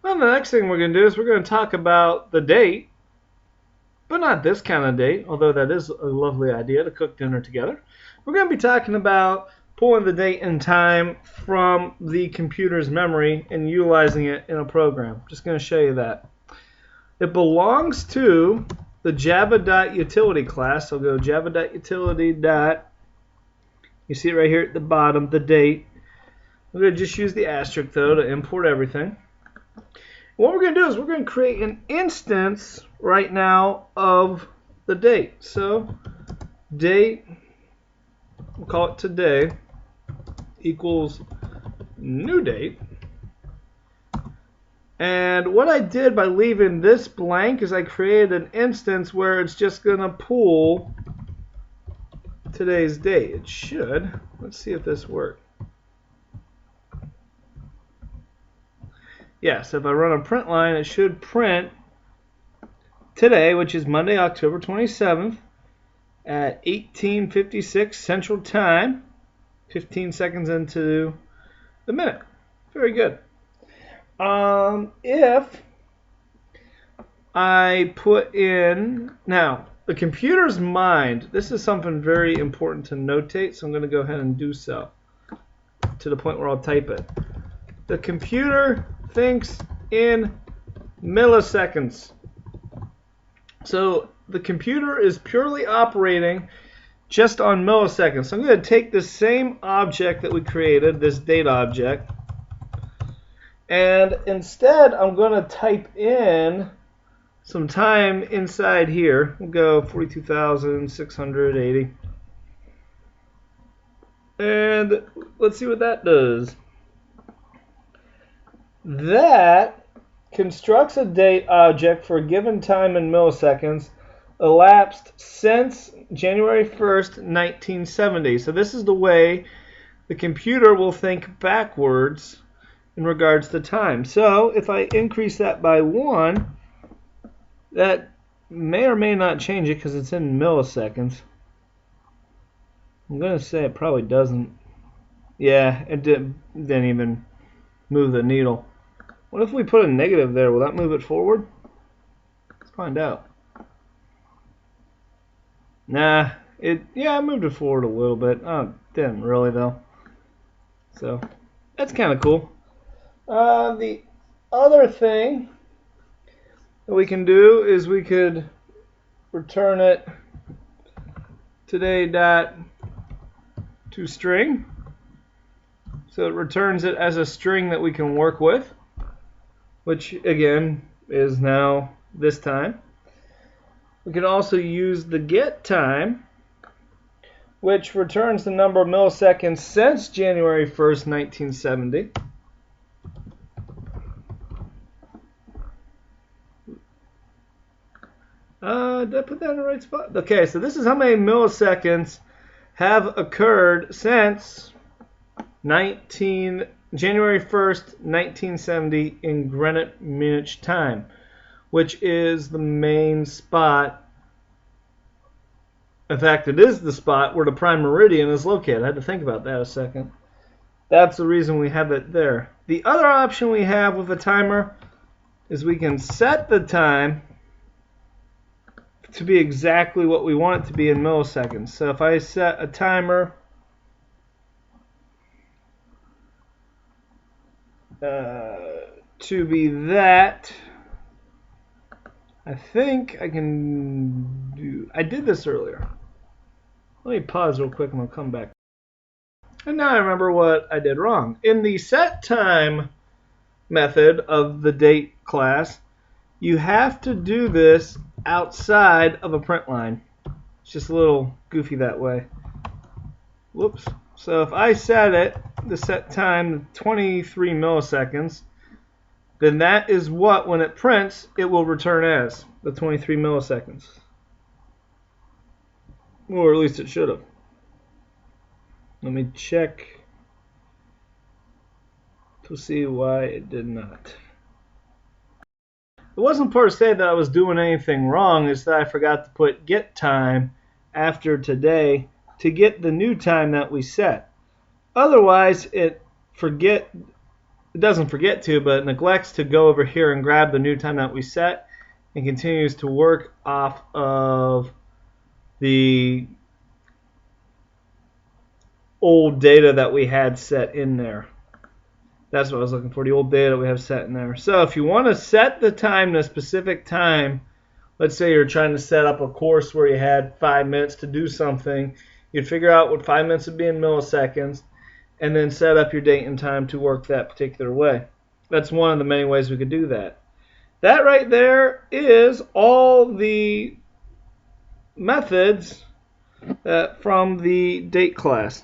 Well, the next thing we're going to do is we're going to talk about the date, but not this kind of date, although that is a lovely idea to cook dinner together. We're going to be talking about pulling the date and time from the computer's memory and utilizing it in a program. Just going to show you that. It belongs to the java.utility class. So go java.utility. You see it right here at the bottom, the date. We're going to just use the asterisk, though, to import everything. What we're going to do is we're going to create an instance right now of the date. So date, we'll call it today, equals new date. And what I did by leaving this blank is I created an instance where it's just going to pull today's date. It should. Let's see if this works. Yes, if I run a print line, it should print today, which is Monday, October 27th at 18:56 Central Time, 15 seconds into the minute. Very good. If I put in, now, the computer's mind, this is something very important to notate, so I'm going to go ahead and do so to the point where I'll type it. The computer thinks in milliseconds. So the computer is purely operating just on milliseconds. So I'm going to take the same object that we created, this date object, and instead I'm going to type in some time inside here. We'll go 42,680. And let's see what that does. That constructs a date object for a given time in milliseconds elapsed since January 1st, 1970. So this is the way the computer will think backwards in regards to time. So if I increase that by 1, that may or may not change it because it's in milliseconds. I'm going to say it probably doesn't. Yeah, it didn't even move the needle. What if we put a negative there? Will that move it forward? Let's find out. Nah, it moved it forward a little bit. Oh, didn't really though. So that's kind of cool. The other thing that we can do is we could return it today.toString. So it returns it as a string that we can work with, which again is now this time. We can also use the get time, which returns the number of milliseconds since January 1st, 1970. Did I put that in the right spot? Okay, so this is how many milliseconds have occurred since January 1st, 1970 in Greenwich time, which is the main spot. In fact, it is the spot where the prime meridian is located. I had to think about that a second. That's the reason we have it there. The other option we have with a timer is we can set the time to be exactly what we want it to be in milliseconds. So if I set a timer to be that, I think I can do, I did this earlier. Let me pause real quick and I'll come back. And now I remember what I did wrong. In the set time method of the date class, you have to do this outside of a print line. It's just a little goofy that way. Whoops. So if I set it, the set time, 23 milliseconds, then that is what, when it prints, it will return as the 23 milliseconds. Or at least it should have. Let me check to see why it did not. It wasn't per se that I was doing anything wrong, it's that I forgot to put get time after today to get the new time that we set. Otherwise, it it doesn't forget to, but neglects to go over here and grab the new time that we set and continues to work off of the old data that we had set in there. That's what I was looking for, the old data that we have set in there. So if you want to set the time to a specific time, let's say you're trying to set up a course where you had 5 minutes to do something, you'd figure out what 5 minutes would be in milliseconds, and then set up your date and time to work that particular way. That's one of the many ways we could do that. That right there is all the methods from the date class.